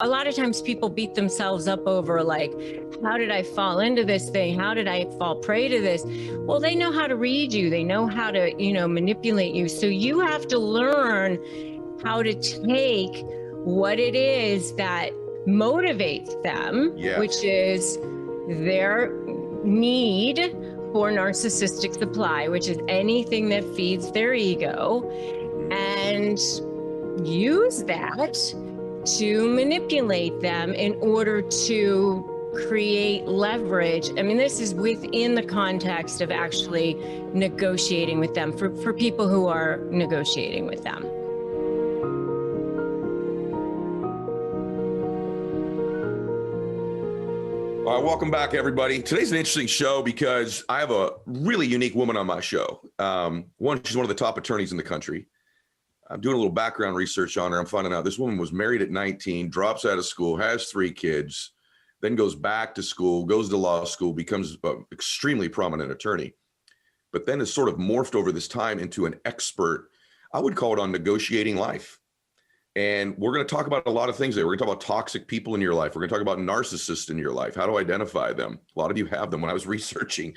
A lot of times people beat themselves up over like, how did I fall into this thing? How did I fall prey to this? Well, they know how to read you. They know how to, manipulate you. So you have to learn how to take what it is that motivates them, which is their need for narcissistic supply, which is anything that feeds their ego, and use that to manipulate them in order to create leverage. I mean, this is within the context of actually negotiating with them for people who are negotiating with them. All right, welcome back, everybody. Today's an interesting show because I have a really unique woman on my show. One, she's one of the top attorneys in the country. I'm doing a little background research on her. I'm finding out this woman was married at 19, drops out of school, has 3 kids, then goes back to school, goes to law school, becomes an extremely prominent attorney, but then is sort of morphed over this time into an expert, I would call it, on negotiating life. And we're going to talk about a lot of things today. We're going to talk about toxic people in your life. We're going to talk about narcissists in your life, how to identify them. A lot of you have them. When I was researching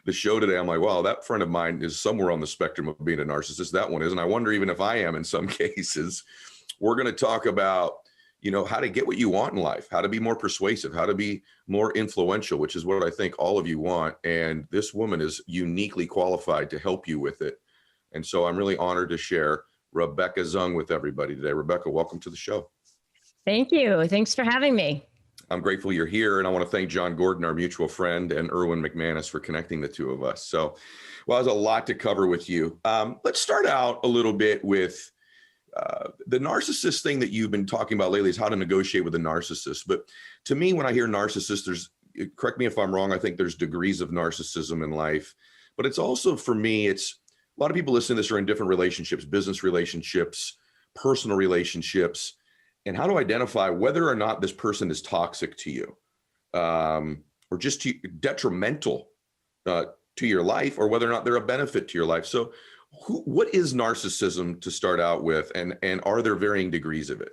the show today, I'm like, wow, that friend of mine is somewhere on the spectrum of being a narcissist. That one is. And I wonder even if I am in some cases. We're going to talk about, how to get what you want in life, how to be more persuasive, how to be more influential, which is what I think all of you want. And this woman is uniquely qualified to help you with it. And so I'm really honored to share Rebecca Zung with everybody today. Rebecca, welcome to the show. Thank you. Thanks for having me. I'm grateful you're here, and I want to thank John Gordon, our mutual friend, and Erwin McManus for connecting the two of us. So, there's a lot to cover with you. Let's start out a little bit with the narcissist thing that you've been talking about lately is how to negotiate with a narcissist. But to me, when I hear narcissist, correct me if I'm wrong, I think there's degrees of narcissism in life. But it's also, for me, it's a lot of people listening to this are in different relationships, business relationships, personal relationships. And how to identify whether or not this person is toxic to you, or just detrimental to your life, or whether or not they're a benefit to your life. So what is narcissism to start out with, and are there varying degrees of it?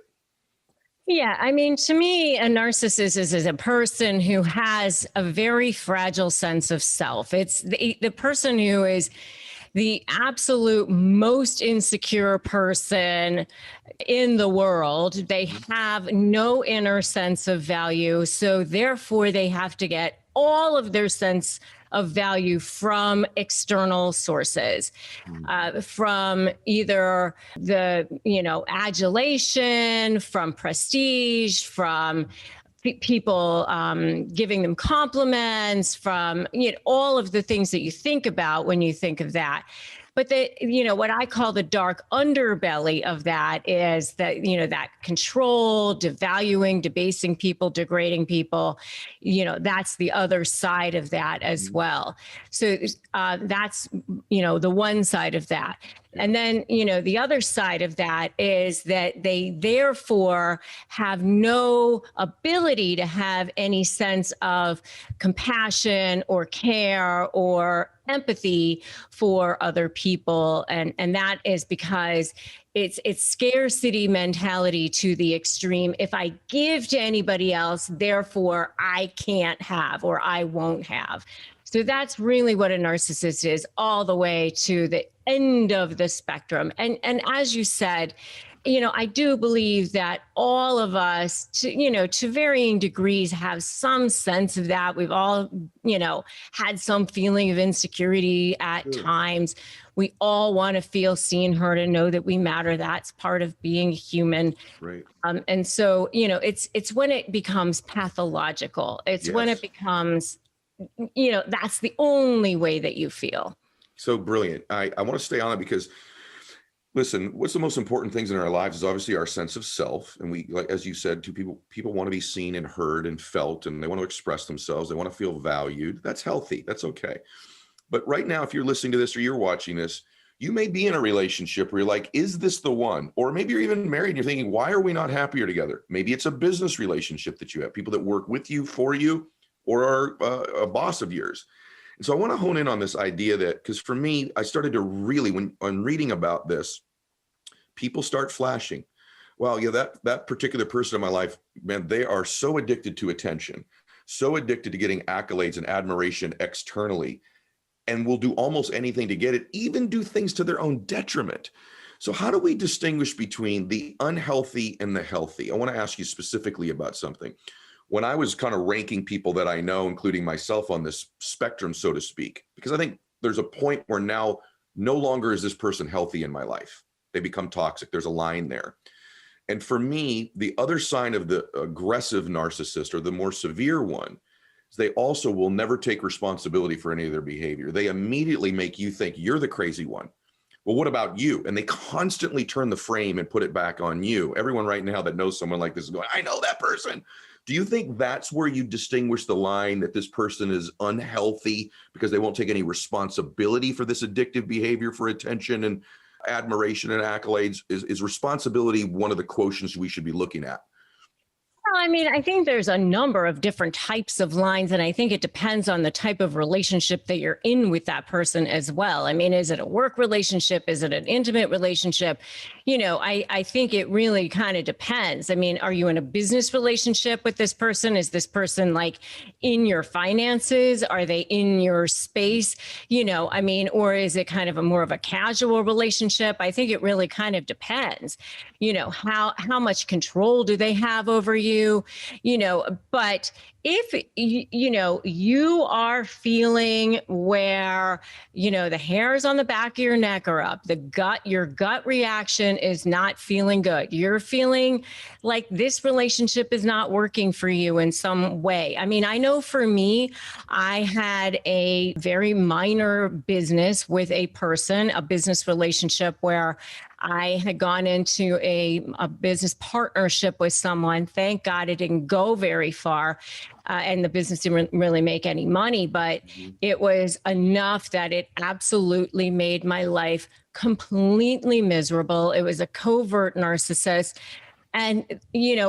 Yeah, I mean, to me, a narcissist is a person who has a very fragile sense of self. It's the person who is the absolute most insecure person in the world. They have no inner sense of value. So therefore, they have to get all of their sense of value from external sources, from either the, adulation, from prestige, from people giving them compliments, from all of the things that you think about when you think of that. But what I call the dark underbelly of that is that, that control, devaluing, debasing people, degrading people, that's the other side of that as well. So that's, the one side of that. And then, the other side of that is that they therefore have no ability to have any sense of compassion or care or empathy for other people. And that is because it's scarcity mentality to the extreme. If I give to anybody else, therefore I can't have, or I won't have. So that's really what a narcissist is, all the way to the end of the spectrum. And as you said, I do believe that all of us, to varying degrees, have some sense of that. We've all, had some feeling of insecurity at times. We all want to feel seen, heard, and know that we matter. That's part of being human. Right. And so, it's when it becomes pathological. It's when it becomes, that's the only way that you feel. So brilliant. I want to stay on it because, listen, what's the most important things in our lives is obviously our sense of self. And we, like, as you said, people want to be seen and heard and felt, and they want to express themselves. They want to feel valued. That's healthy. That's okay. But right now, if you're listening to this or you're watching this, you may be in a relationship where you're like, is this the one? Or maybe you're even married and you're thinking, why are we not happier together? Maybe it's a business relationship that you have, people that work with you, for you, or are a boss of yours. And so I want to hone in on this idea that, because for me, I started to really, when reading about this, people start flashing. Well, yeah, that particular person in my life, man, they are so addicted to attention, so addicted to getting accolades and admiration externally, and will do almost anything to get it, even do things to their own detriment. So how do we distinguish between the unhealthy and the healthy? I want to ask you specifically about something. When I was kind of ranking people that I know, including myself on this spectrum, so to speak, because I think there's a point where now no longer is this person healthy in my life. They become toxic. There's a line there. And for me, the other sign of the aggressive narcissist, or the more severe one, is they also will never take responsibility for any of their behavior. They immediately make you think you're the crazy one. Well, what about you? And they constantly turn the frame and put it back on you. Everyone right now that knows someone like this is going, I know that person. Do you think that's where you distinguish the line that this person is unhealthy because they won't take any responsibility for this addictive behavior for attention and admiration and accolades? Is responsibility one of the quotients we should be looking at? Well, I mean, I think there's a number of different types of lines, and I think it depends on the type of relationship that you're in with that person as well. I mean, is it a work relationship? Is it an intimate relationship? I think it really kind of depends. I mean, are you in a business relationship with this person? Is this person like in your finances? Are they in your space? Or is it kind of a more of a casual relationship? I think it really kind of depends. How much control do they have over you? But if you are feeling where, the hairs on the back of your neck are up, your gut reaction is not feeling good. You're feeling like this relationship is not working for you in some way. I mean, I know for me, I had a very minor business with a business relationship where I had gone into a business partnership with someone. Thank God it didn't go very far. And the business didn't really make any money, but it was enough that it absolutely made my life completely miserable. It was a covert narcissist. And,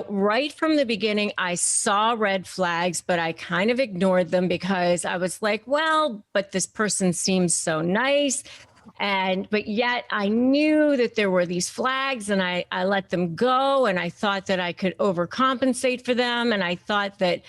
right from the beginning, I saw red flags, but I kind of ignored them because I was like, well, but this person seems so nice. But yet I knew that there were these flags, and I let them go. And I thought that I could overcompensate for them. And I thought that,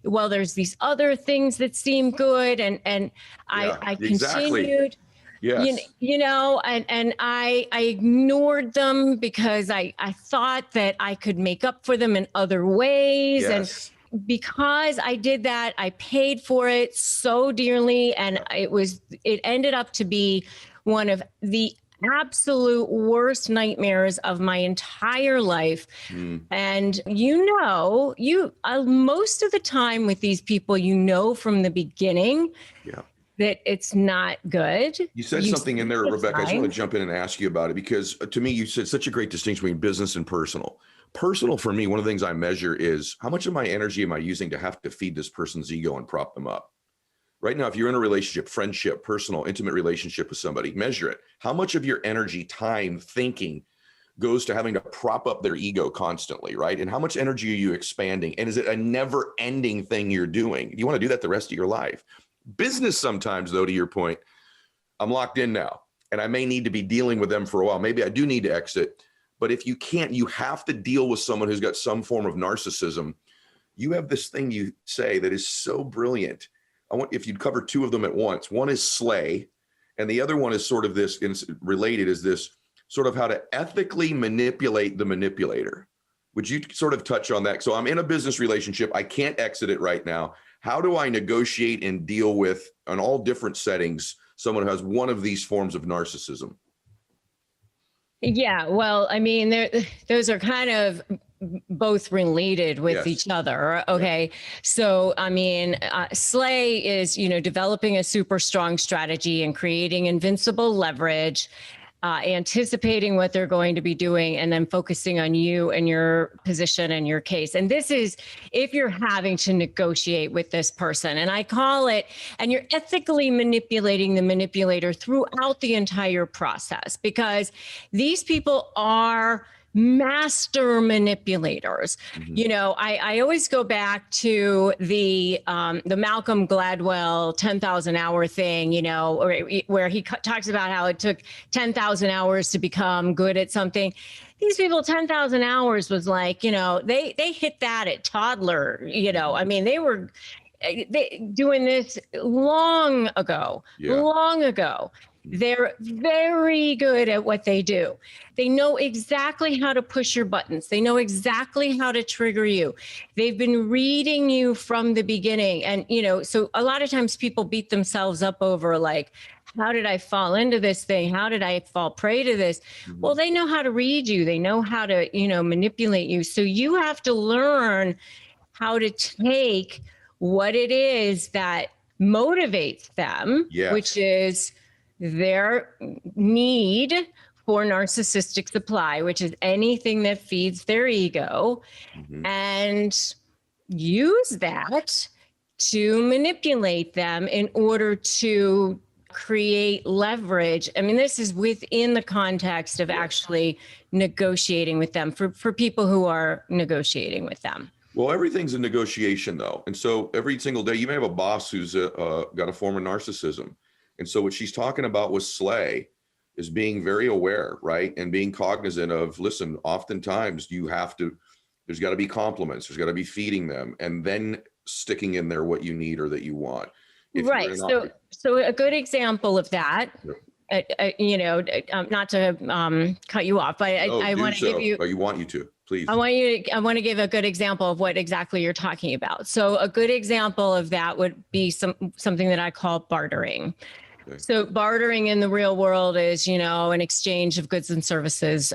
well, there's these other things that seem good. And I continued, yes. And I ignored them because I thought that I could make up for them in other ways. Yes. And because I did that, I paid for it so dearly. And it ended up to be one of the absolute worst nightmares of my entire life. And most of the time with these people, from the beginning that it's not good. You said something in there, Rebecca. I just want to jump in and ask you about it, because to me, you said such a great distinction between business and personal. Personal for me, one of the things I measure is how much of my energy am I using to have to feed this person's ego and prop them up? Right now, if you're in a relationship, friendship, personal, intimate relationship with somebody, measure it. How much of your energy, time, thinking goes to having to prop up their ego constantly, right? And how much energy are you expanding? And is it a never ending thing you're doing? You want to do that the rest of your life? Business sometimes, though, to your point, I'm locked in now and I may need to be dealing with them for a while. Maybe I do need to exit. But if you can't, you have to deal with someone who's got some form of narcissism. You have this thing you say that is so brilliant. I want if you'd cover two of them at once. One is slay, and the other one is sort of this related is this sort of how to ethically manipulate the manipulator. Would you sort of touch on that? So I'm in a business relationship. I can't exit it right now. How do I negotiate and deal with, on all different settings, someone who has one of these forms of narcissism? Yeah, well, I mean, those are kind of both related with each other. Okay. Yeah. So, I mean, slay is, developing a super strong strategy and creating invincible leverage, anticipating what they're going to be doing, and then focusing on you and your position and your case. And this is if you're having to negotiate with this person. And I call it, and you're ethically manipulating the manipulator throughout the entire process, because these people are master manipulators. I always go back to the Malcolm Gladwell 10,000 hour thing, where he talks about how it took 10,000 hours to become good at something. these people, 10,000 hours was like, they hit that at toddler, I mean, they were doing this long ago. They're very good at what they do. They know exactly how to push your buttons. They know exactly how to trigger you. They've been reading you from the beginning. And, so a lot of times people beat themselves up over like, how did I fall into this thing? How did I fall prey to this? Mm-hmm. Well, they know how to read you. They know how to, manipulate you. So you have to learn how to take what it is that motivates them, which is their need for narcissistic supply, which is anything that feeds their ego, and use that to manipulate them in order to create leverage. I mean, this is within the context of actually negotiating with them for people who are negotiating with them. Well, everything's a negotiation, though. And so every single day, you may have a boss who's got a form of narcissism. And so what she's talking about with Slay is being very aware, right? And being cognizant of, listen, oftentimes there's got to be compliments. There's got to be feeding them and then sticking in there what you need or that you want. Right. So a good example of that, not to cut you off, but I want to give you. Oh, you want you to. Please. I want to give a good example of what exactly you're talking about. So a good example of that would be something that I call bartering. Okay. So bartering in the real world is, an exchange of goods and services,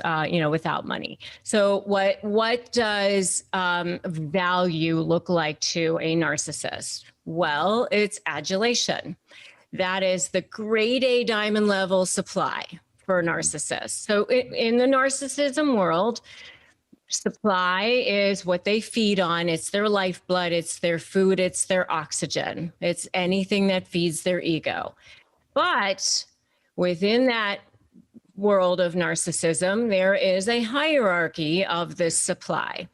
without money. So what does value look like to a narcissist? Well, it's adulation. That is the grade A diamond level supply for a narcissist. So in the narcissism world, supply is what they feed on. It's their lifeblood. It's their food. It's their oxygen. It's anything that feeds their ego. But within that world of narcissism, there is a hierarchy of this supply.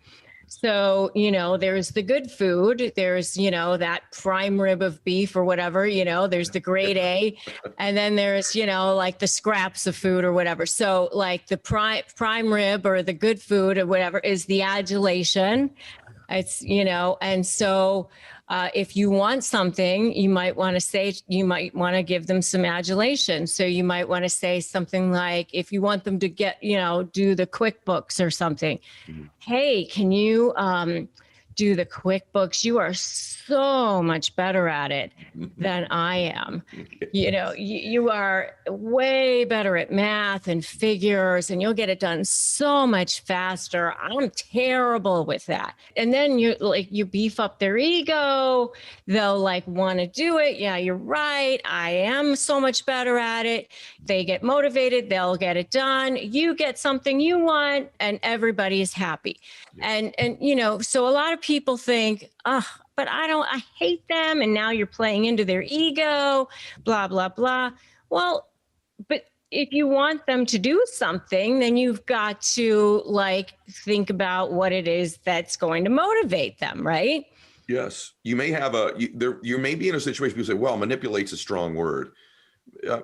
So, there's the good food, there's, that prime rib of beef or whatever, there's the grade A, and then there's, like the scraps of food or whatever. So like the prime rib or the good food or whatever is the adulation. It's, and so if you want something, you might want to give them some adulation. So you might want to say something like, if you want them to get, do the QuickBooks or something, hey, can you do the QuickBooks? You are so much better at it than I am. You are way better at math and figures, and you'll get it done so much faster. I'm terrible with that. And then you beef up their ego. They'll want to do it. Yeah, you're right. I am so much better at it. They get motivated. They'll get it done. You get something you want, and everybody is happy. And so a lot of people think, but I hate them. And now you're playing into their ego, blah, blah, blah. Well, but if you want them to do something, then you've got to think about what it is that's going to motivate them, right? Yes. You may have you may be in a situation people say, well, manipulate's a strong word.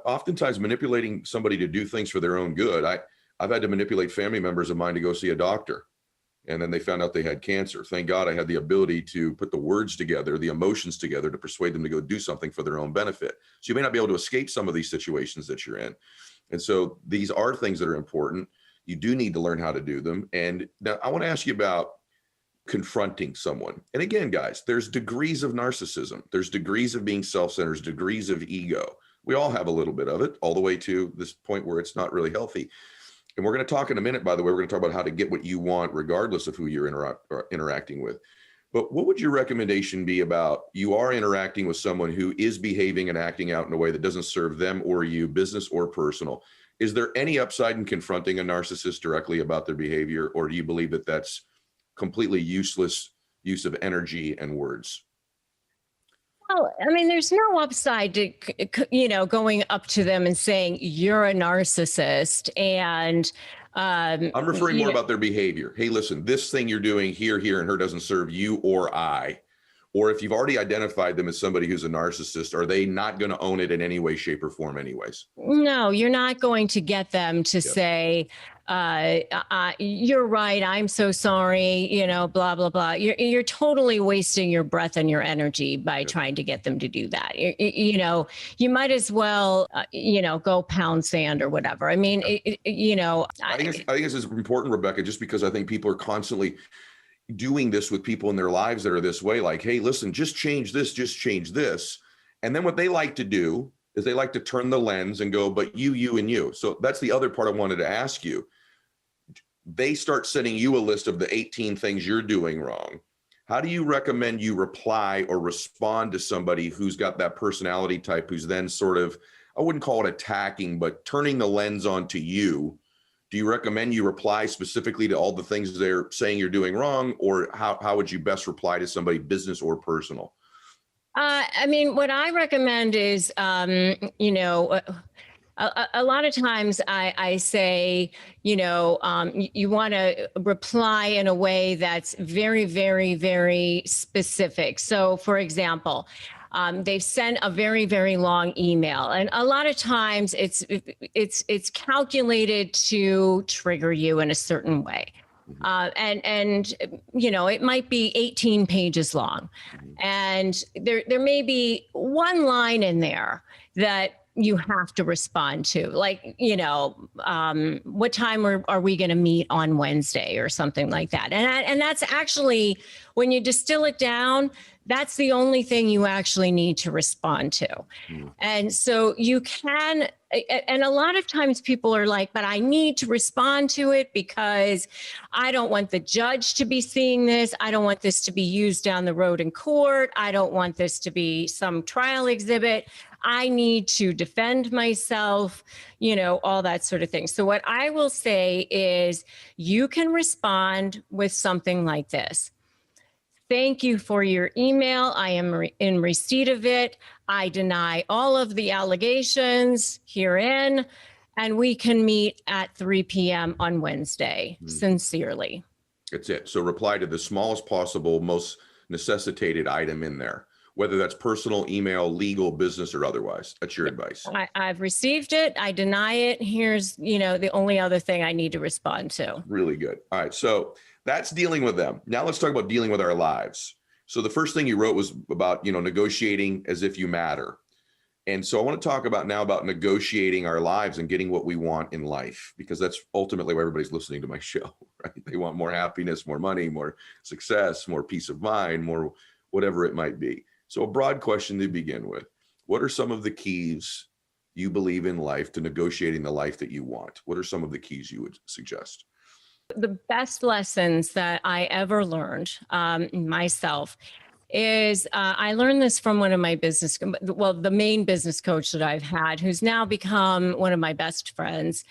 Oftentimes manipulating somebody to do things for their own good. I've had to manipulate family members of mine to go see a doctor. And then they found out they had cancer. Thank God I had the ability to put the words together, the emotions together to persuade them to go do something for their own benefit. So you may not be able to escape some of these situations that you're in. And so these are things that are important. You do need to learn how to do them. And now I want to ask you about confronting someone. And again, guys, there's degrees of narcissism. There's degrees of being self-centered, there's degrees of ego. We all have a little bit of it, all the way to this point where it's not really healthy. And we're going to talk in a minute, by the way, we're going to talk about how to get what you want, regardless of who you're interacting with. But what would your recommendation be about you are interacting with someone who is behaving and acting out in a way that doesn't serve them or you, business or personal? Is there any upside in confronting a narcissist directly about their behavior, or do you believe that that's completely useless use of energy and words? Well, I mean, there's no upside to, going up to them and saying you're a narcissist. And I'm referring more about their behavior. Hey, listen, this thing you're doing here, and her doesn't serve you or I. Or if you've already identified them as somebody who's a narcissist, are they not going to own it in any way, shape, or form anyways? No, you're not going to get them to say, you're right, I'm so sorry, blah, blah, blah. You're totally wasting your breath and your energy by trying to get them to do that. You might as well, go pound sand or whatever. I mean, I think this is important, Rebecca, just because I think people are constantly doing this with people in their lives that are this way, like, hey, listen, just change this, just change this. And then what they like to do is they like to turn the lens and go, but you, and you. So that's the other part I wanted to ask you. They start sending you a list of the 18 things you're doing wrong. How do you recommend you reply or respond to somebody who's got that personality type, who's then sort of, I wouldn't call it attacking, but turning the lens onto you? Do you recommend you reply specifically to all the things they're saying you're doing wrong? Or how would you best reply to somebody, business or personal? I mean, what I recommend is, a lot of times I say, you want to reply in a way that's very, very, very specific. So, for example, they've sent a very, very long email, and a lot of times it's calculated to trigger you in a certain way. And it might be 18 pages long, and there may be one line in there that you have to respond to, like, what time are we going to meet on Wednesday or something like that. And that's actually, when you distill it down, that's the only thing you actually need to respond to. And so you can, and a lot of times people are like, but I need to respond to it because I don't want the judge to be seeing this. I don't want this to be used down the road in court. I don't want this to be some trial exhibit. I need to defend myself, all that sort of thing. So what I will say is, you can respond with something like this. Thank you for your email. I am in receipt of it. I deny all of the allegations herein, and we can meet at 3 p.m. on Wednesday. Sincerely. That's it. So reply to the smallest possible, most necessitated item in there, whether that's personal, email, legal, business, or otherwise. That's your advice. I've received it. I deny it. Here's, the only other thing I need to respond to. Really good. All right. So that's dealing with them. Now let's talk about dealing with our lives. So the first thing you wrote was about, negotiating as if you matter. And so I want to talk about negotiating our lives and getting what we want in life, because that's ultimately why everybody's listening to my show, right? They want more happiness, more money, more success, more peace of mind, more whatever it might be. So a broad question to begin with: what are some of the keys you believe in life to negotiating the life that you want? What are some of the keys you would suggest? The best lessons that I ever learned myself is I learned this from one of my the main business coach that I've had, who's now become one of my best friends.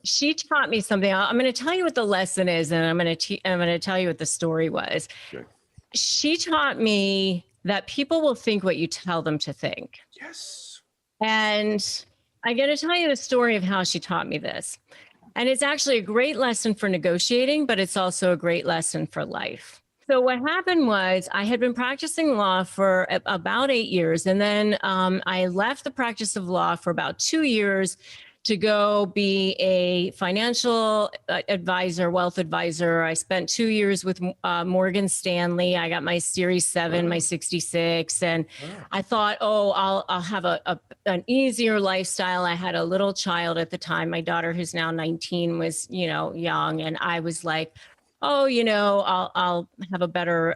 She taught me something. I'm going to tell you what the lesson is, and I'm going to tell you what the story was. Okay. She taught me that people will think what you tell them to think. Yes. And I'm going to tell you the story of how she taught me this. And it's actually a great lesson for negotiating, but it's also a great lesson for life. So what happened was, I had been practicing law for about 8 years. And then I left the practice of law for about 2 years to go be a financial advisor, wealth advisor. I spent 2 years with Morgan Stanley. I got my Series 7, my 66. And I thought, I'll have an easier lifestyle. I had a little child at the time. My daughter, who's now 19, was, young. And I was like, I'll have a better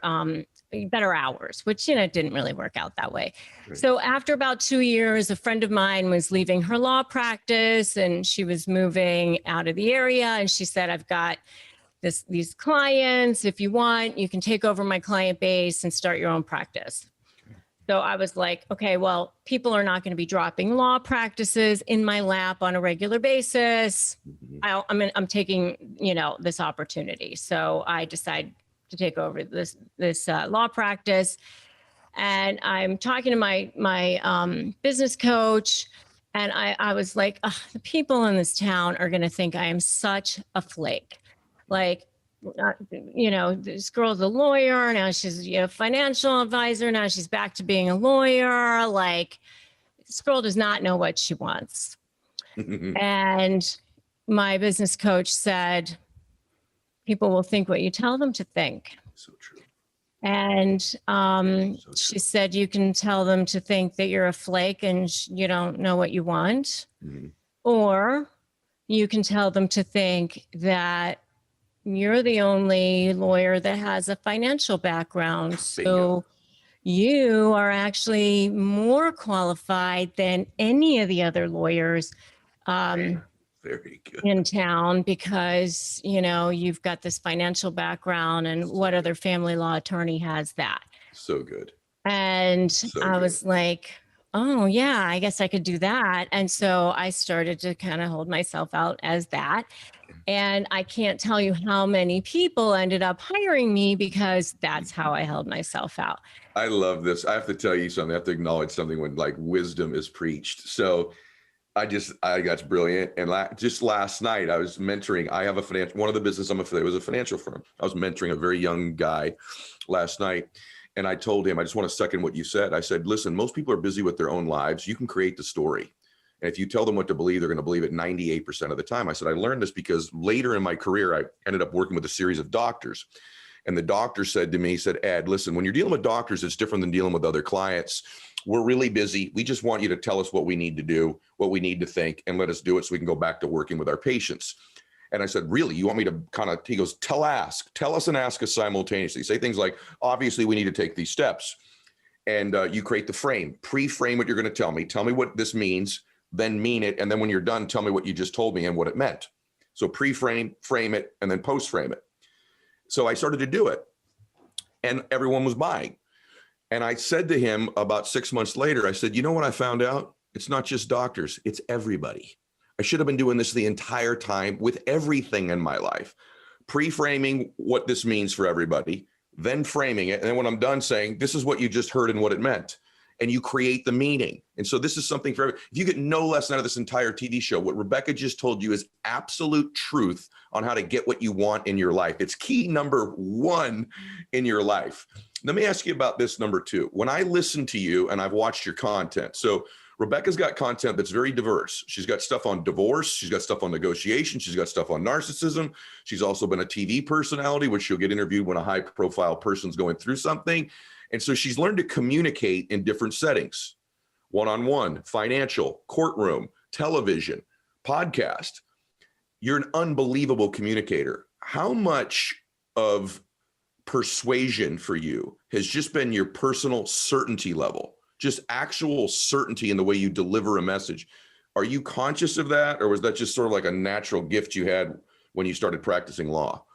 hours, which, didn't really work out that way. Right. So after about 2 years, a friend of mine was leaving her law practice, and she was moving out of the area. And she said, I've got these clients. If you want, you can take over my client base and start your own practice. So I was like, okay, well, people are not going to be dropping law practices in my lap on a regular basis. I'm taking, this opportunity. So I decided to take over this law practice. And I'm talking to my business coach. And I was like, the people in this town are going to think I am such a flake. Like, this girl's a lawyer. Now she's a financial advisor. Now she's back to being a lawyer. Like, this girl does not know what she wants. And my business coach said, people will think what you tell them to think. So true. And So she true. said, you can tell them to think that you're a flake and you don't know what you want. Mhm. Or you can tell them to think that you're the only lawyer that has a financial background. So Bingo. you are actually more qualified than any of the other lawyers Very good. in town because, you know, you've got this financial background, and what other family law attorney has that? So good. And So I good. was like, oh yeah, I guess I could do that. And so I started to kind of hold myself out as that. And I can't tell you how many people ended up hiring me because that's how I held myself out. I love this. I have to tell you something. I have to acknowledge something when like wisdom is preached. So I that's brilliant. And just last night I was mentoring, I have one of the business I'm affiliated was a financial firm. I was mentoring a very young guy last night. And I told him, I just want to second what you said. I said, listen, most people are busy with their own lives. You can create the story. And if you tell them what to believe, they're going to believe it 98% of the time. I said, I learned this because later in my career, I ended up working with a series of doctors. And the doctor said to me, he said, Ed, listen, when you're dealing with doctors, it's different than dealing with other clients. We're really busy. We just want you to tell us what we need to do, what we need to think, and let us do it so we can go back to working with our patients. And I said, really, you want me to he goes, tell us and ask us simultaneously. Say things like, obviously, we need to take these steps. And you create the frame, pre-frame what you're going to tell me. Tell me what this means, then mean it. And then when you're done, tell me what you just told me and what it meant. So pre-frame, frame it, and then post-frame it. So I started to do it, and everyone was buying. And I said to him about 6 months later, I said, you know what I found out? It's not just doctors, it's everybody. I should have been doing this the entire time with everything in my life. Pre-framing what this means for everybody, then framing it. And then when I'm done saying, this is what you just heard and what it meant. And you create the meaning. And so this is something for everybody. If you get no lesson out of this entire TV show, what Rebecca just told you is absolute truth on how to get what you want in your life. It's key number one in your life. Let me ask you about this number two. When I listen to you and I've watched your content, so Rebecca's got content that's very diverse. She's got stuff on divorce. She's got stuff on negotiation. She's got stuff on narcissism. She's also been a TV personality, which she'll get interviewed when a high profile person's going through something. And so she's learned to communicate in different settings, one-on-one, financial, courtroom, television, podcast. You're an unbelievable communicator. How much of persuasion for you has just been your personal certainty level, just actual certainty in the way you deliver a message? Are you conscious of that? Or was that just sort of like a natural gift you had when you started practicing law?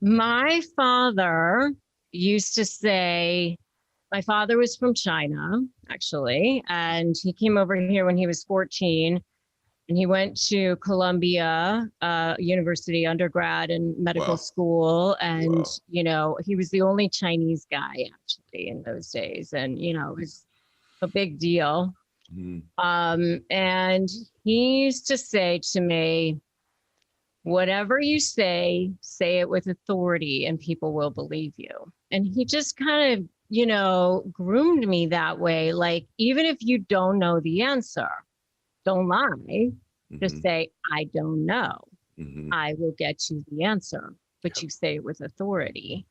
My father used to say, my father was from China, actually, and he came over here when he was 14, and he went to Columbia University undergrad and medical school. And, you know, he was the only Chinese guy actually in those days. And, you know, it was a big deal. And he used to say to me, whatever you say it with authority and people will believe you. And he just kind of, you know, groomed me that way. Like, even if you don't know the answer, don't lie. Just say, I don't know. I will get you the answer, but you say it with authority.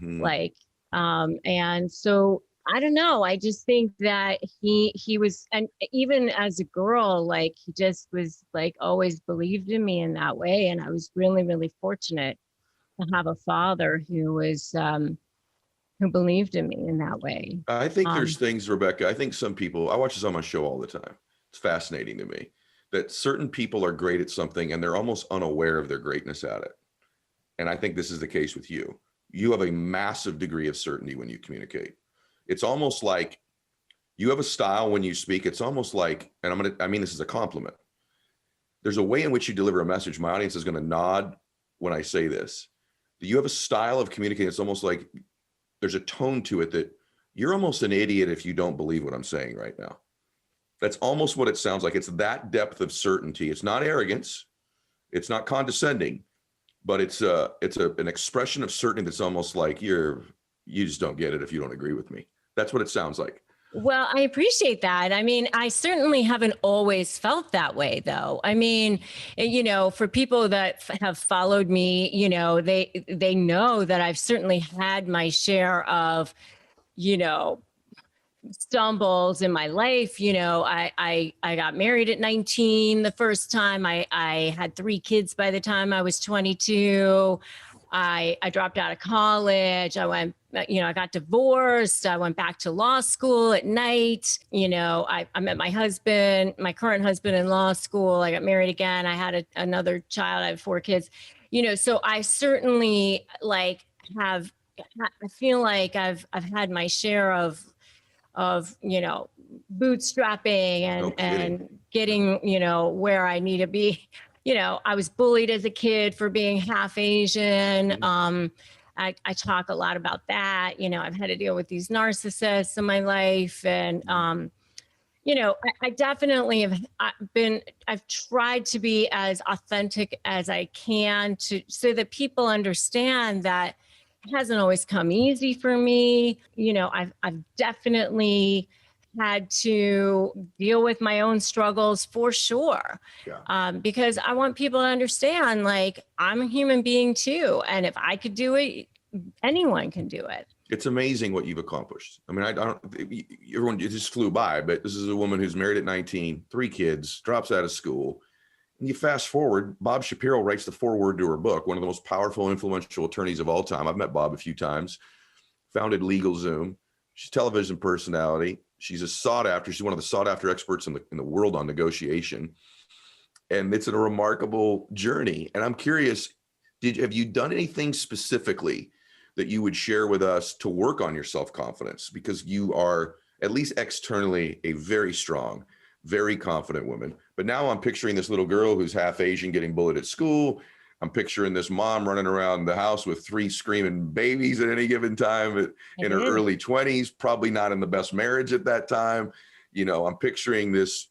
Like, and so I don't know. I just think that he was, and even as a girl, like he just was like always believed in me in that way. And I was really, really fortunate to have a father who was, who believed in me in that way. I think there's things, Rebecca, I think some people, I watch this on my show all the time. It's fascinating to me that certain people are great at something and they're almost unaware of their greatness at it. And I think this is the case with you. You have a massive degree of certainty when you communicate. It's almost like you have a style when you speak. It's almost like, and I mean this is a compliment. There's a way in which you deliver a message. My audience is going to nod when I say this. You have a style of communicating. It's almost like there's a tone to it that you're almost an idiot if you don't believe what I'm saying right now. That's almost what it sounds like. It's that depth of certainty. It's not arrogance. It's not condescending, but it's an expression of certainty that's almost like you just don't get it if you don't agree with me. That's what it sounds like. Well, I appreciate that. I mean, I certainly haven't always felt that way, though. I mean, for people that have followed me, they know that I've certainly had my share of, you know, stumbles in my life. I got married at 19 the first time. I had 3 kids by the time I was 22. I dropped out of college. I got divorced. I went back to law school at night. I met my husband, my current husband, in law school. I got married again. I had another child. I have 4 kids. So I certainly I feel like I've had my share of bootstrapping and getting, where I need to be. I was bullied as a kid for being half Asian. I talk a lot about that. I've had to deal with these narcissists in my life. And, I definitely I've tried to be as authentic as I can so that people understand that it hasn't always come easy for me. I've definitely had to deal with my own struggles for sure. Yeah. Because I want people to understand, I'm a human being too. And if I could do it, anyone can do it. It's amazing what you've accomplished. I mean, everyone just flew by, but this is a woman who's married at 19, 3 kids, drops out of school. And you fast forward, Bob Shapiro writes the foreword to her book, one of the most powerful, influential attorneys of all time. I've met Bob a few times, founded LegalZoom. She's a television personality. She's she's one of the sought after experts in the world on negotiation. And it's a remarkable journey. And I'm curious, have you done anything specifically that you would share with us to work on your self-confidence? Because you are, at least externally, a very strong, very confident woman. But now I'm picturing this little girl who's half Asian getting bullied at school. I'm picturing this mom running around the house with 3 screaming babies at any given time in her early 20s, probably not in the best marriage at that time. I'm picturing this,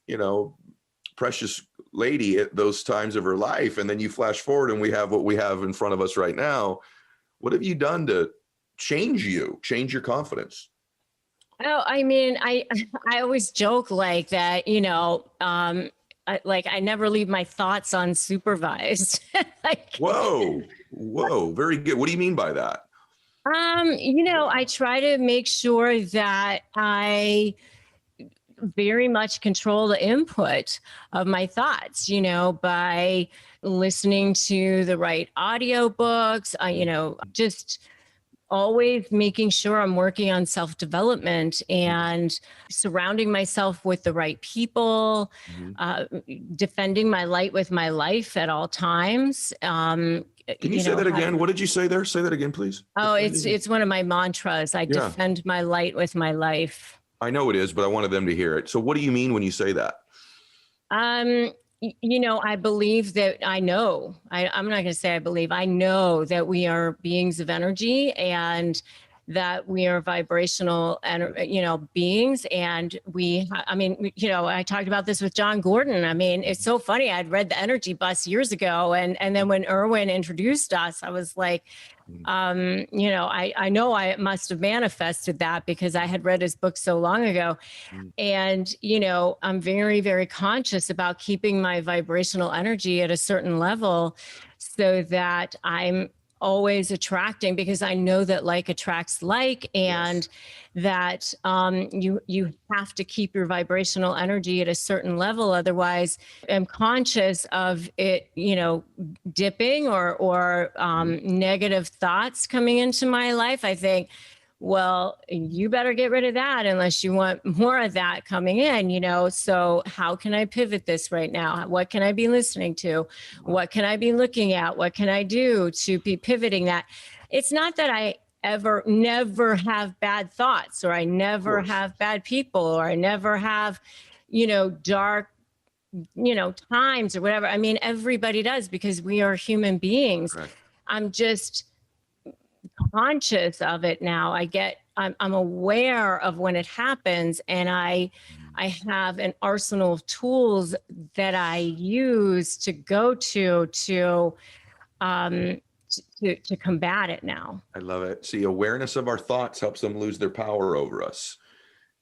precious lady at those times of her life. And then you flash forward and we have what we have in front of us right now. What have you done to change your confidence? Oh, I mean, I always joke like that, I never leave my thoughts unsupervised. Whoa, very good. What do you mean by that? I try to make sure that I very much control the input of my thoughts, by listening to the right audiobooks, just always making sure I'm working on self-development and surrounding myself with the right people, defending my light with my life at all times. Can you say that again? What did you say there? Say that again, please. Oh, it's one of my mantras. I defend my light with my life. I know it is, but I wanted them to hear it. So what do you mean when you say that? I believe that I'm not going to say I believe, I know that we are beings of energy and that we are vibrational and, beings. And I talked about this with John Gordon. I mean, it's so funny. I'd read The Energy Bus years ago. And then when Erwin introduced us, I was like, I know I must have manifested that because I had read his book so long ago. And, I'm very, very conscious about keeping my vibrational energy at a certain level so that I'm always attracting, because I know that like attracts like, and that you have to keep your vibrational energy at a certain level. Otherwise, I'm conscious of it, dipping or negative thoughts coming into my life. I think, well, you better get rid of that unless you want more of that coming in, so how can I pivot this right now? What can I be listening to? What can I be looking at? What can I do to be pivoting that? It's not that I never have bad thoughts, or I never have bad people, or I never have, dark, times or whatever. I mean, everybody does, because we are human beings. Right. I'm just conscious of it now. I'm aware of when it happens, and I have an arsenal of tools that I use to go to combat it now. I love it. See, awareness of our thoughts helps them lose their power over us.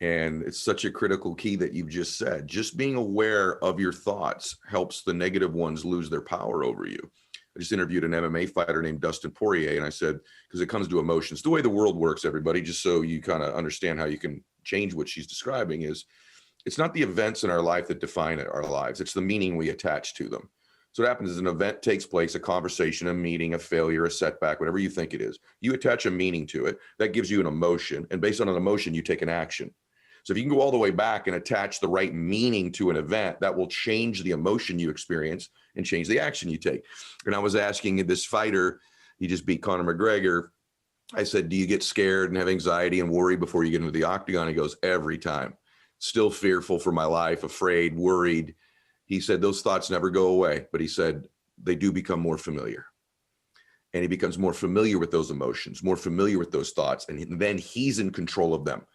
And it's such a critical key that you've just said. Just being aware of your thoughts helps the negative ones lose their power over you. I just interviewed an MMA fighter named Dustin Poirier, and I said, because it comes to emotions, the way the world works, everybody, just so you kind of understand how you can change what she's describing, is it's not the events in our life that define our lives. It's the meaning we attach to them. So what happens is an event takes place, a conversation, a meeting, a failure, a setback, whatever you think it is. You attach a meaning to it. That gives you an emotion. And based on an emotion, you take an action. So if you can go all the way back and attach the right meaning to an event, that will change the emotion you experience and change the action you take. And I was asking this fighter, he just beat Conor McGregor. I said, do you get scared and have anxiety and worry before you get into the octagon? He goes, every time. Still fearful for my life, afraid, worried. He said, those thoughts never go away. But he said, they do become more familiar. And he becomes more familiar with those emotions, more familiar with those thoughts. And then he's in control of them.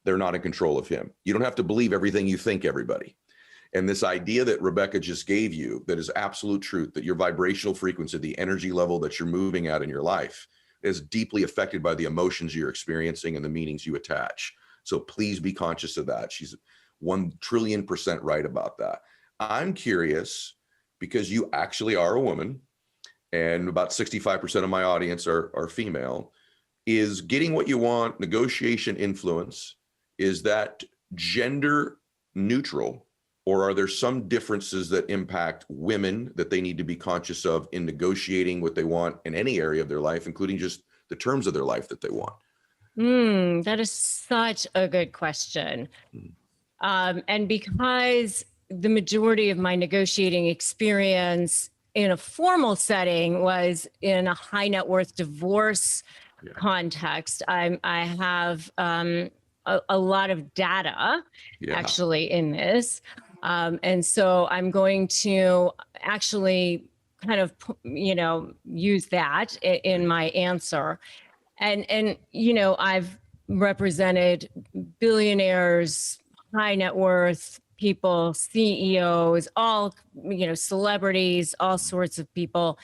They're not in control of him. You don't have to believe everything you think, everybody. And this idea that Rebecca just gave you, that is absolute truth, that your vibrational frequency, the energy level that you're moving at in your life is deeply affected by the emotions you're experiencing and the meanings you attach. So please be conscious of that. She's 1,000,000,000% right about that. I'm curious, because you actually are a woman, and about 65% of my audience are female, is getting what you want, negotiation, influence, is that gender neutral, or are there some differences that impact women that they need to be conscious of in negotiating what they want in any area of their life, including just the terms of their life that they want? That is such a good question. And because the majority of my negotiating experience in a formal setting was in a high net worth divorce context, I have a lot of data actually in this. And so I'm going to actually kind of, use that in my answer. And I've represented billionaires, high net worth people, CEOs, all, celebrities, all sorts of people.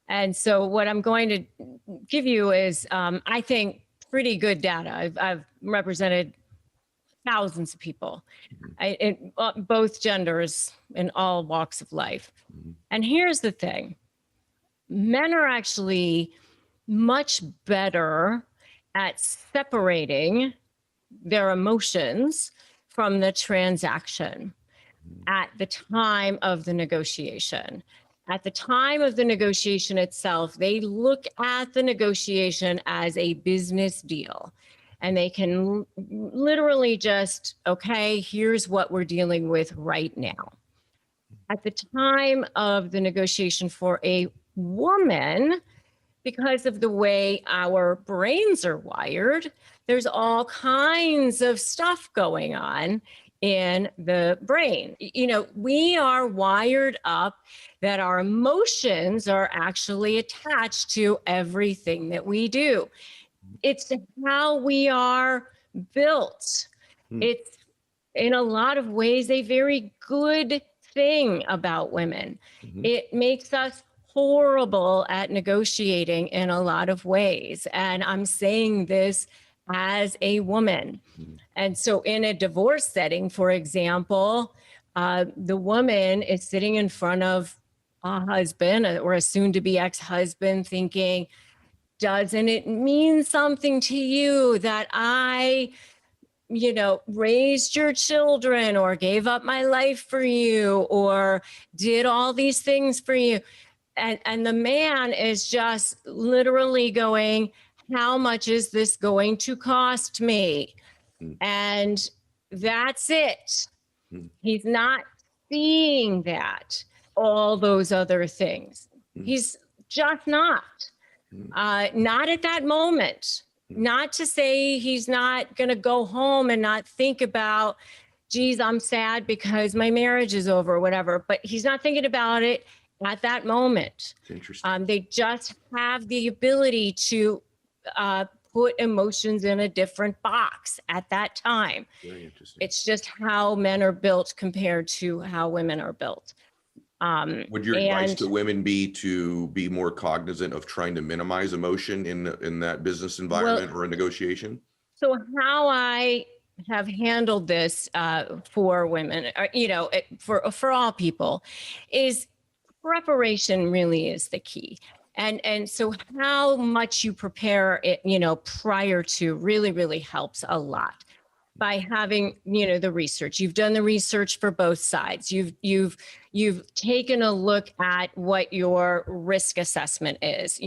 And so what I'm going to give you is, I think, pretty good data. I've represented thousands of people, in both genders, in all walks of life. And here's the thing. Men are actually much better at separating their emotions from the transaction at the time of the negotiation. At the time of the negotiation itself, they look at the negotiation as a business deal. And they can literally just, okay, here's what we're dealing with right now. At the time of the negotiation for a woman, because of the way our brains are wired, there's all kinds of stuff going on in the brain. We are wired up that our emotions are actually attached to everything that we do. It's how we are built. It's, in a lot of ways, a very good thing about women. It makes us horrible at negotiating in a lot of ways. And I'm saying this as a woman. And so in a divorce setting, for example, the woman is sitting in front of a husband or a soon-to-be ex-husband thinking, doesn't it mean something to you that I, raised your children or gave up my life for you or did all these things for you? And the man is just literally going, how much is this going to cost me? And that's it. He's not seeing that, all those other things. He's just not. Not at that moment. Not to say he's not going to go home and not think about, geez, I'm sad because my marriage is over or whatever, but he's not thinking about it at that moment. Interesting. They just have the ability to put emotions in a different box at that time. Very interesting. It's just how men are built compared to how women are built. Would your advice to women be to be more cognizant of trying to minimize emotion in that business environment or a negotiation? So how I have handled this for women, or, for all people, is preparation really is the key. And so how much you prepare it, prior to really helps a lot. By having, the research, you've done the research for both sides. You've taken a look at what your risk assessment is.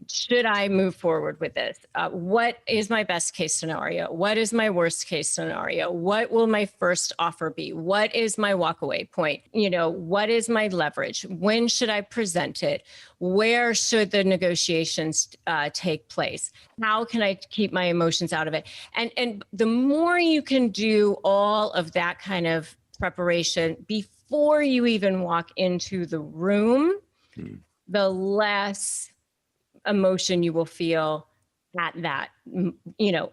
Should I move forward with this? What is my best case scenario? What is my worst case scenario? What will my first offer be? What is my walkaway point? What is my leverage? When should I present it? Where should the negotiations take place? How can I keep my emotions out of it? And the more you can do all of that kind of preparation before you even walk into the room, the less emotion you will feel at that,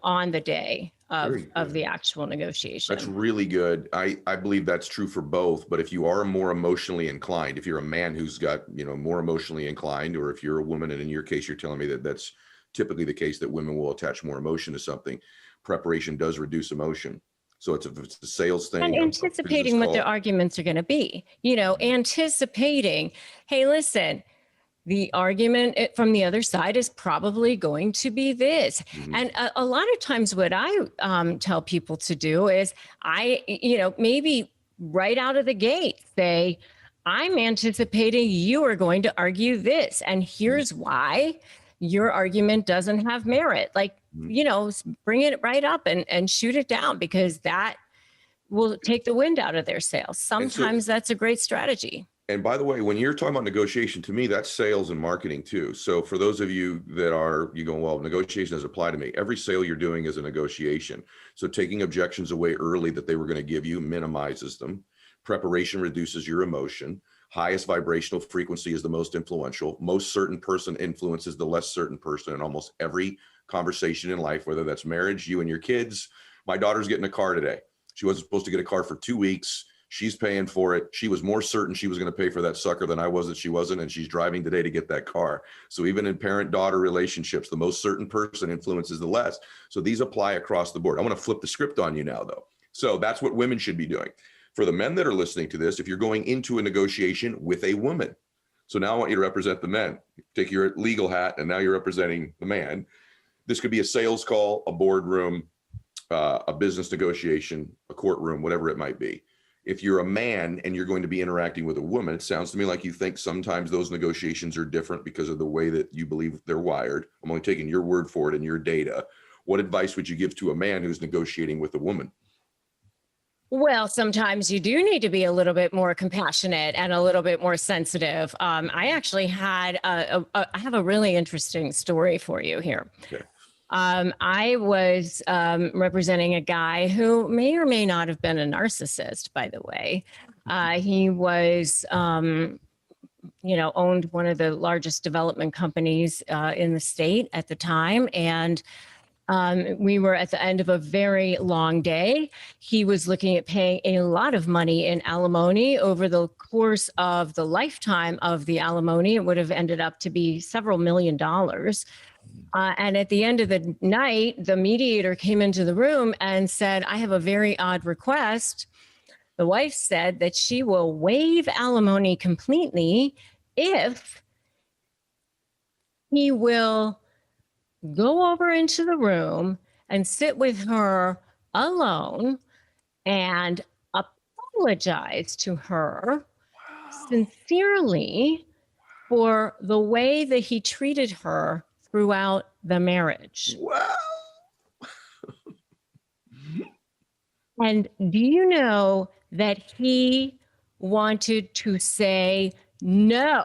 on the day of the actual negotiation. That's really good. I believe that's true for both, but if you are more emotionally inclined, if you're a man who's got, more emotionally inclined, or if you're a woman, and in your case, you're telling me that that's typically the case, that women will attach more emotion to something, preparation does reduce emotion. So it's a sales thing. And anticipating what the arguments are going to be, anticipating, hey, listen, the argument from the other side is probably going to be this. And a lot of times what I tell people to do is maybe right out of the gate, say, I'm anticipating you are going to argue this. And here's why your argument doesn't have merit. Bring it right up and shoot it down, because that will take the wind out of their sails. Sometimes that's a great strategy. And by the way, when you're talking about negotiation, to me, that's sales and marketing too. So for those of you that are, well, negotiation doesn't apply to me. Every sale you're doing is a negotiation. So taking objections away early that they were going to give you minimizes them. Preparation reduces your emotion. Highest vibrational frequency is the most influential. Most certain person influences the less certain person in almost every conversation in life, whether that's marriage, you and your kids. My daughter's getting a car today. She wasn't supposed to get a car for 2 weeks. She's paying for it. She was more certain she was going to pay for that sucker than I was that she wasn't. And she's driving today to get that car. So even in parent-daughter relationships, the most certain person influences the less. So these apply across the board. I want to flip the script on you now, though. So that's what women should be doing. For the men that are listening to this, if you're going into a negotiation with a woman, so now I want you to represent the men. Take your legal hat, and now you're representing the man. This could be a sales call, a boardroom, a business negotiation, a courtroom, whatever it might be. If you're a man and you're going to be interacting with a woman, it sounds to me like you think sometimes those negotiations are different because of the way that you believe they're wired. I'm only taking your word for it and your data. What advice would you give to a man who's negotiating with a woman? Well, sometimes you do need to be a little bit more compassionate and a little bit more sensitive. I actually had I have a really interesting story for you here. Okay. I was representing a guy who may or may not have been a narcissist, by the way. He was, owned one of the largest development companies in the state at the time. And we were at the end of a very long day. He was looking at paying a lot of money in alimony over the course of the lifetime of the alimony. It would have ended up to be several $1 million. And at the end of the night, the mediator came into the room and said, I have a very odd request. The wife said that she will waive alimony completely if he will go over into the room and sit with her alone and apologize to her sincerely for the way that he treated her throughout the marriage. Wow. And do you know that he wanted to say no?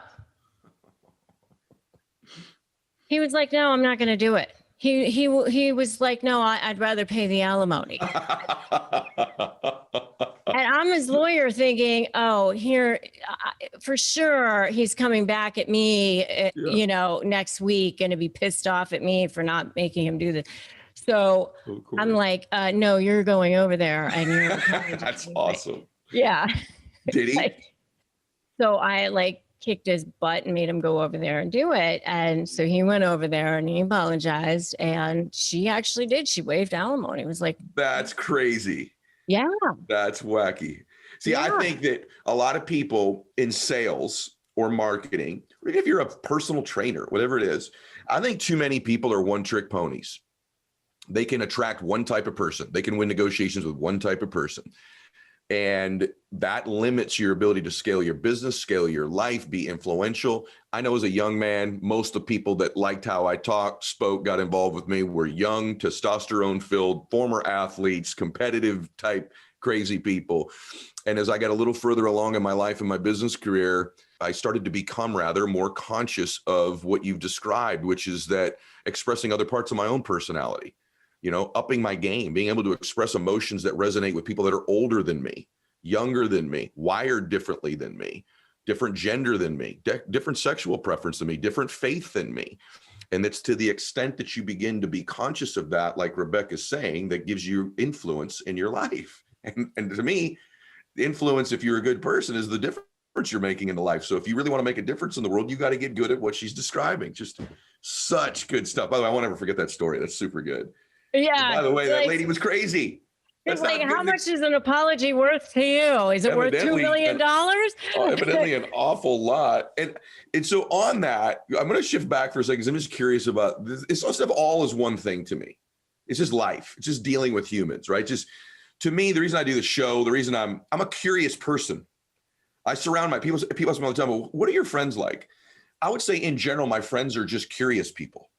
He was like, no, I'm not going to do it. He was like, no, I'd rather pay the alimony. And I'm his lawyer thinking, oh, here, for sure, he's coming back at me, next week, going to be pissed off at me for not making him do this. So cool. I'm like, no, you're going over there. And you're That's awesome. Yeah. Did he? So I kicked his butt and made him go over there and do it. And so he went over there and he apologized, and she actually did. She waived alimony. It was like, that's crazy. yeah, That's wacky. See, I think that a lot of people in sales or marketing, or even if you're a personal trainer, whatever it is, I think too many people are one-trick ponies. They can attract one type of person. They can win negotiations with one type of person. And that limits your ability to scale your business, scale your life, be influential. I know as a young man, most of the people that liked how I talked, spoke, got involved with me were young, testosterone-filled, former athletes, competitive type, crazy people. And as I got a little further along in my life and my business career, I started to become rather more conscious of what you've described, which is that expressing other parts of my own personality, upping my game, being able to express emotions that resonate with people that are older than me, younger than me, wired differently than me, different gender than me, different sexual preference than me, different faith than me. And it's to the extent that you begin to be conscious of that, like Rebecca's saying, that gives you influence in your life. And to me, the influence, if you're a good person, is the difference you're making in the life. So if you really want to make a difference in the world, you got to get good at what she's describing. Just such good stuff. By the way, I won't ever forget that story. That's super good. Yeah. And by the way, that lady was crazy. It's like, how much is an apology worth to you? Is it worth $2 million? Evidently an awful lot. And so on that, I'm going to shift back for a second because I'm just curious about this. It's not stuff all is one thing to me. It's just life. It's just dealing with humans, right? Just to me, the reason I do the show, the reason I'm a curious person. I surround my people ask me all the time, well, what are your friends like? I would say in general, my friends are just curious people.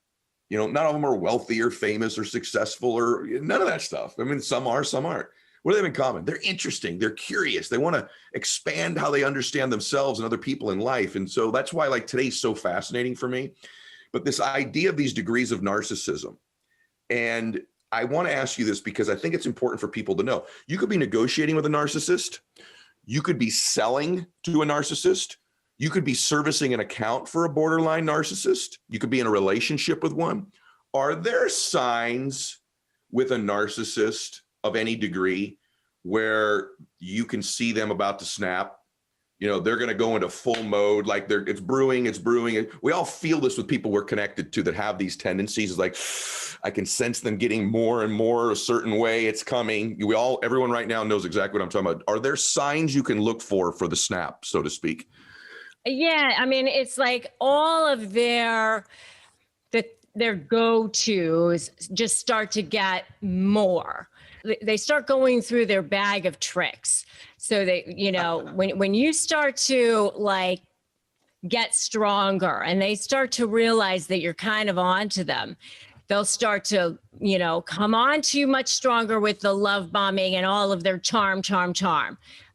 Not all of them are wealthy or famous or successful or none of that stuff. I mean, some are, some aren't. What do they have in common? They're interesting. They're curious. They want to expand how they understand themselves and other people in life. And so that's why today's so fascinating for me. But this idea of these degrees of narcissism, and I want to ask you this because I think it's important for people to know. You could be negotiating with a narcissist. You could be selling to a narcissist. You could be servicing an account for a borderline narcissist. You could be in a relationship with one. Are there signs with a narcissist of any degree where you can see them about to snap? They're going to go into full mode, like it's brewing. We all feel this with people we're connected to that have these tendencies. It's like, I can sense them getting more and more a certain way. It's coming. Everyone right now knows exactly what I'm talking about. Are there signs you can look for the snap, so to speak? Yeah. I mean, it's like all of their go-tos just start to get more. They start going through their bag of tricks. So they, when you start to get stronger and they start to realize that you're kind of onto them, they'll start to, come on to you much stronger with the love bombing and all of their charm.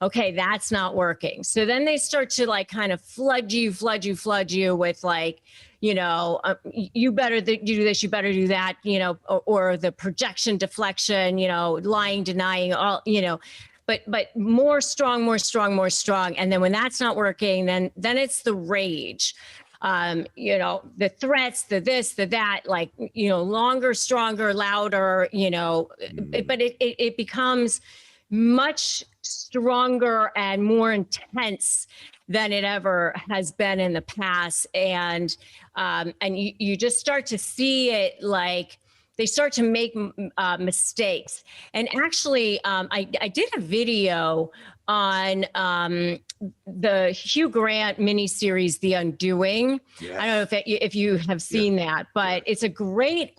Okay, that's not working. So then they start to kind of flood you with you better do this, you better do that, or the projection, deflection, lying, denying, all, but more strong. And then when that's not working, then it's the rage. The threats, the this, the that, longer, stronger, louder, but it becomes much stronger and more intense than it ever has been in the past. And you just start to see it they start to make mistakes. And actually, I did a video on the Hugh Grant miniseries, The Undoing. Yes. I don't know if you have seen that, but it's a great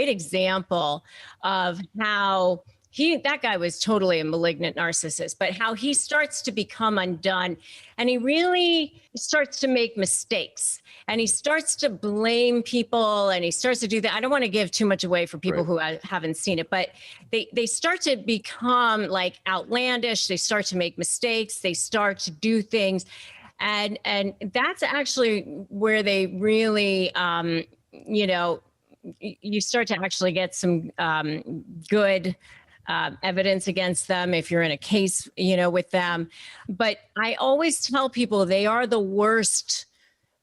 example of how that guy was totally a malignant narcissist, but how he starts to become undone and he really starts to make mistakes and he starts to blame people and he starts to do that. I don't want to give too much away for people who haven't seen it, but they start to become outlandish. They start to make mistakes. They start to do things. And that's actually where they really, you start to actually get some good evidence against them if you're in a case, with them. But I always tell people they are the worst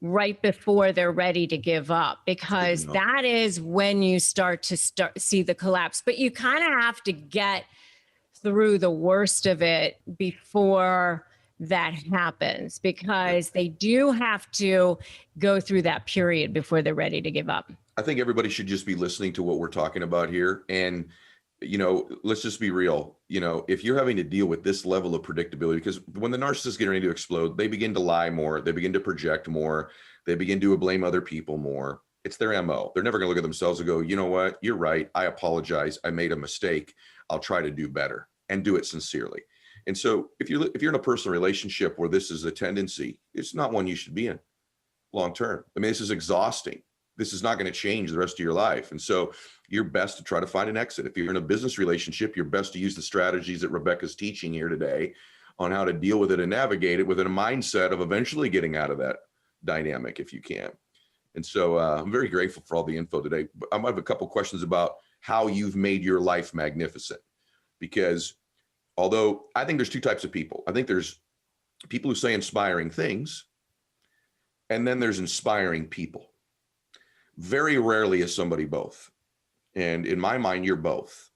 right before they're ready to give up, because that is when you start to see the collapse. But you kind of have to get through the worst of it before that happens, because they do have to go through that period before they're ready to give up. I think everybody should just be listening to what we're talking about here. And, let's just be real. If you're having to deal with this level of predictability, because when the narcissists get ready to explode, they begin to lie more, they begin to project more, they begin to blame other people more. It's their MO. They're never going to look at themselves and go, you know what, you're right. I apologize. I made a mistake. I'll try to do better, and do it sincerely. And so if you're in a personal relationship where this is a tendency, it's not one you should be in long term. I mean, this is exhausting. This is not going to change the rest of your life. And so you're best to try to find an exit. If you're in a business relationship, you're best to use the strategies that Rebecca's teaching here today on how to deal with it and navigate it within a mindset of eventually getting out of that dynamic if you can. And so I'm very grateful for all the info today. I might have a couple questions about how you've made your life magnificent, because although I think there's two types of people. I think there's people who say inspiring things, and then there's inspiring people. Very rarely is somebody both. And in my mind, you're both.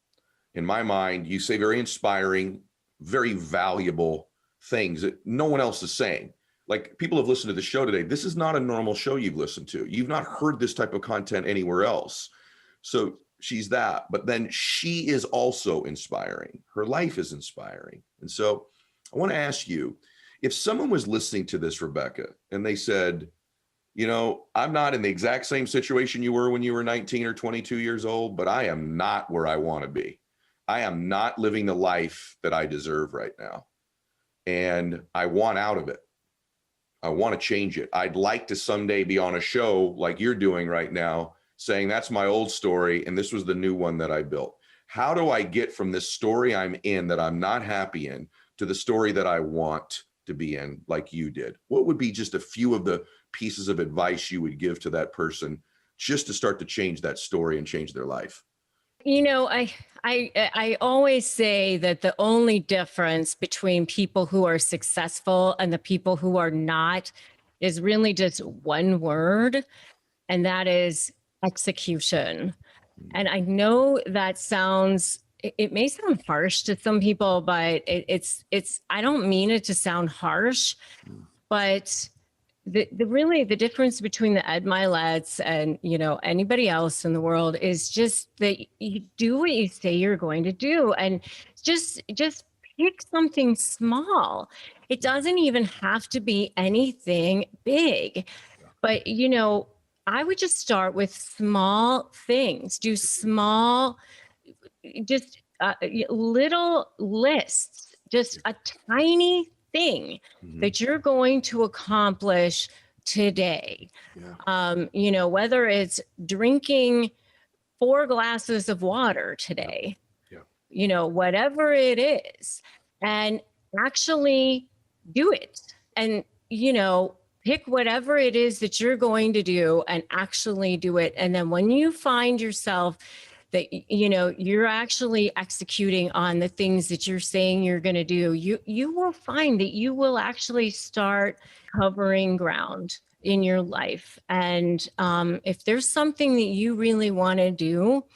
In my mind, you say very inspiring, very valuable things that no one else is saying. Like, people have listened to the show today. This is not a normal show you've listened to. You've not heard this type of content anywhere else. So she's that, but then she is also inspiring. Her life is inspiring. And so I want to ask you, if someone was listening to this, Rebecca, and they said, I'm not in the exact same situation you were when you were 19 or 22 years old, but I am not where I want to be. I am not living the life that I deserve right now. And I want out of it. I want to change it. I'd like to someday be on a show like you're doing right now, saying that's my old story and this was the new one that I built. How do I get from this story I'm in that I'm not happy in to the story that I want to be in, like you did? What would be just a few of the pieces of advice you would give to that person just to start to change that story and change their life? I always say that the only difference between people who are successful and the people who are not is really just one word, and that is execution. And I know that it may sound harsh to some people, but it's I don't mean it to sound harsh, but the difference between the Ed Myletts and, anybody else in the world is just that you do what you say you're going to do, and just pick something small. It doesn't even have to be anything big, but, I would just start with small things, do small, just little lists, just a tiny thing that you're going to accomplish today. Yeah. Whether it's drinking 4 glasses of water today, yeah. Whatever it is, and actually do it. And, pick whatever it is that you're going to do and actually do it. And then when you find yourself that, you're actually executing on the things that you're saying you're going to do, you will find that you will actually start covering ground in your life. And if there's something that you really want to do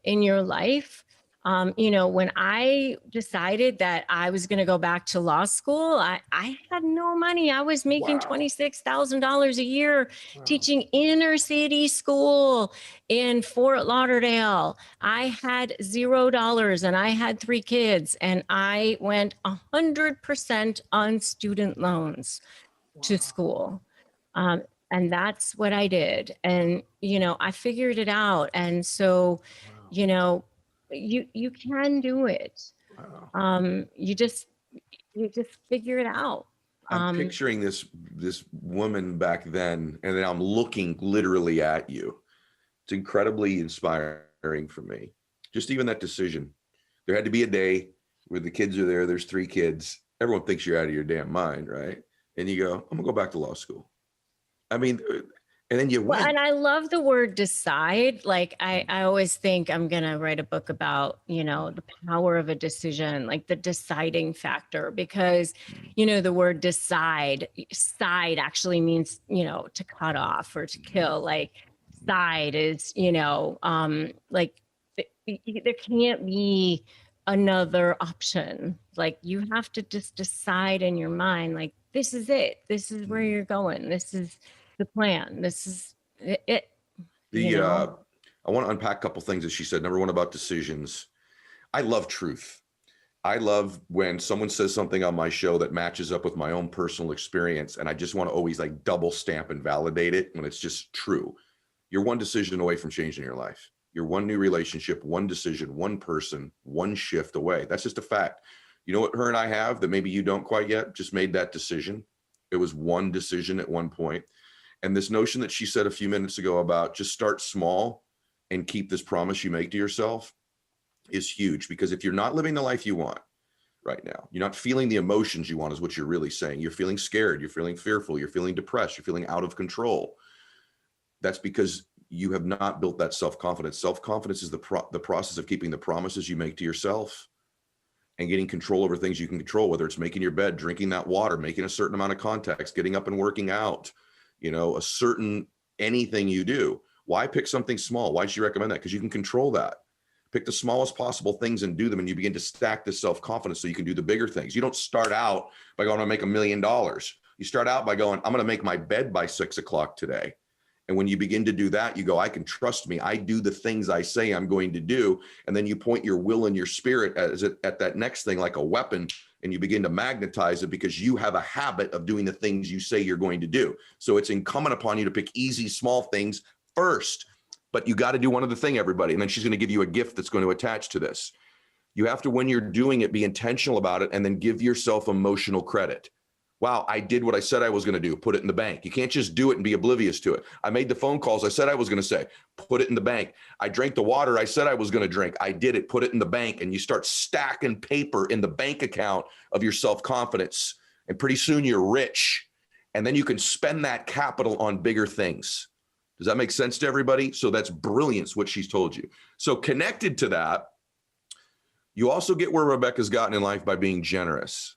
in your life, when I decided that I was going to go back to law school, I had no money. I was making $26,000 a year teaching inner city school in Fort Lauderdale. I had $0 and I had 3 kids, and I went 100% on student loans to school. And that's what I did. And, I figured it out. And so, you can do it. You just figure it out. I'm picturing this woman back then, and then I'm looking literally at you. It's incredibly inspiring for me. Just even that decision. There had to be a day where the kids are there. There's 3 kids. Everyone thinks you're out of your damn mind, right? And you go, I'm gonna go back to law school. I mean, and then you win. Well, and I love the word decide. Like I always think I'm going to write a book about, the power of a decision, like the deciding factor, because, the word side actually means, to cut off or to kill. Like side is, like there can't be another option. Like, you have to just decide in your mind, like, this is it. This is where you're going. This is the plan. This is it. I want to unpack a couple things that she said. Number one, about decisions. I love truth. I love when someone says something on my show that matches up with my own personal experience. And I just want to always like double stamp and validate it when it's just true. You're one decision away from changing your life. You're one new relationship, one decision, one person, one shift away. That's just a fact. You know what her and I have that maybe you don't quite yet? Just made that decision. It was one decision at one point. And this notion that she said a few minutes ago about just start small and keep this promise you make to yourself is huge, because if you're not living the life you want right now, you're not feeling the emotions you want is what you're really saying. You're feeling scared, you're feeling fearful, you're feeling depressed, you're feeling out of control. That's because you have not built that self-confidence. Self-confidence is the process of keeping the promises you make to yourself and getting control over things you can control, whether it's making your bed, drinking that water, making a certain amount of contacts, getting up and working out, a certain anything you do. Why pick something small? Why should you recommend that? Because you can control that. Pick the smallest possible things and do them, and you begin to stack this self-confidence so you can do the bigger things. You don't start out by going, I'm gonna make $1 million. You start out by going, I'm gonna make my bed by 6 o'clock today. And when you begin to do that, you go, I can trust me. I do the things I say I'm going to do. And then you point your will and your spirit at that next thing like a weapon, and you begin to magnetize it because you have a habit of doing the things you say you're going to do. So it's incumbent upon you to pick easy, small things first. But you got to do one other thing, everybody. And then she's going to give you a gift that's going to attach to this. You have to, when you're doing it, be intentional about it and then give yourself emotional credit. Wow, I did what I said I was going to do. Put it in the bank. You can't just do it and be oblivious to it. I made the phone calls I said I was going to say. Put it in the bank. I drank the water I said I was going to drink. I did it. Put it in the bank. And you start stacking paper in the bank account of your self-confidence. And pretty soon you're rich. And then you can spend that capital on bigger things. Does that make sense to everybody? So that's brilliance, what she's told you. So connected to that, you also get where Rebecca's gotten in life by being generous,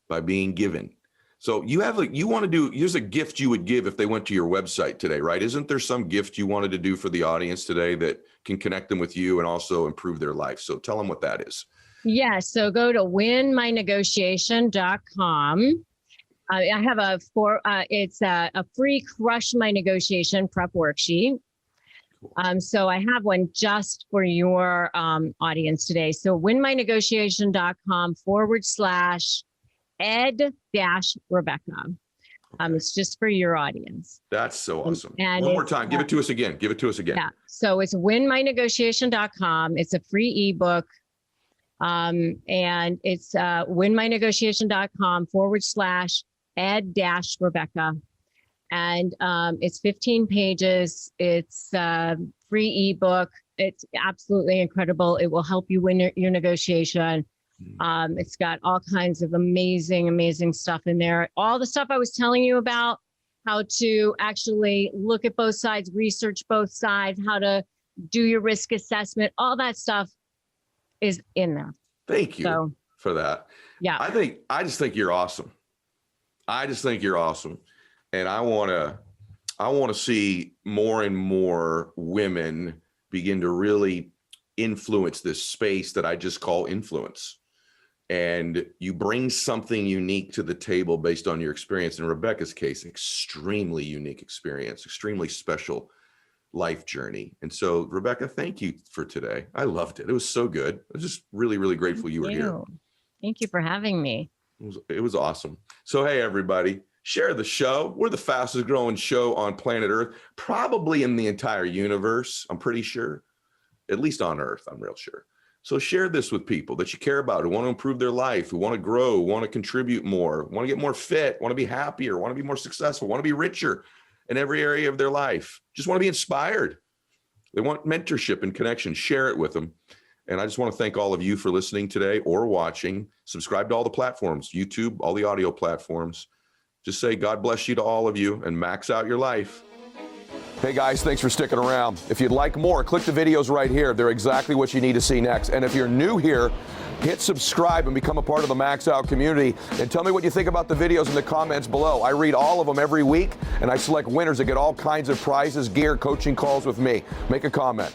by being given. So here's a gift you would give if they went to your website today, right? Isn't there some gift you wanted to do for the audience today that can connect them with you and also improve their life? So tell them what that is. Yeah. So go to winmynegotiation.com. I have it's a free Crush My Negotiation prep worksheet. So I have one just for your audience today. So winmynegotiation.com/ed-Rebecca. It's just for your audience. That's so awesome. And one more time, give it to us again. Give it to us again. Yeah. So it's winmynegotiation.com. It's a free ebook. And it's winmynegotiation.com/ed-Rebecca. And it's 15 pages. It's a free ebook. It's absolutely incredible. It will help you win your negotiation. It's got all kinds of amazing stuff in there. All the stuff I was telling you about, how to actually look at both sides, research both sides, how to do your risk assessment, all that stuff is in there. Thank you for that. Yeah. I just think you're awesome. And I want to see more and more women begin to really influence this space that I just call influence. And you bring something unique to the table based on your experience. In Rebecca's case, extremely unique experience, extremely special life journey. And so, Rebecca, thank you for today. I loved it. It was so good. I was just really, really grateful you were here. Thank you for having me. It was awesome. So, hey, everybody, share the show. We're the fastest growing show on planet Earth, probably in the entire universe. I'm pretty sure, at least on Earth, I'm real sure. So share this with people that you care about, who want to improve their life, who want to grow, want to contribute more, want to get more fit, want to be happier, want to be more successful, want to be richer in every area of their life, just want to be inspired. They want mentorship and connection. Share it with them. And I just want to thank all of you for listening today or watching. Subscribe to all the platforms, YouTube, all the audio platforms. Just say God bless you to all of you and max out your life. Hey guys, thanks for sticking around. If you'd like more, click the videos right here. They're exactly what you need to see next. And if you're new here, hit subscribe and become a part of the Max Out community. And tell me what you think about the videos in the comments below. I read all of them every week, and I select winners that get all kinds of prizes, gear, coaching calls with me. Make a comment.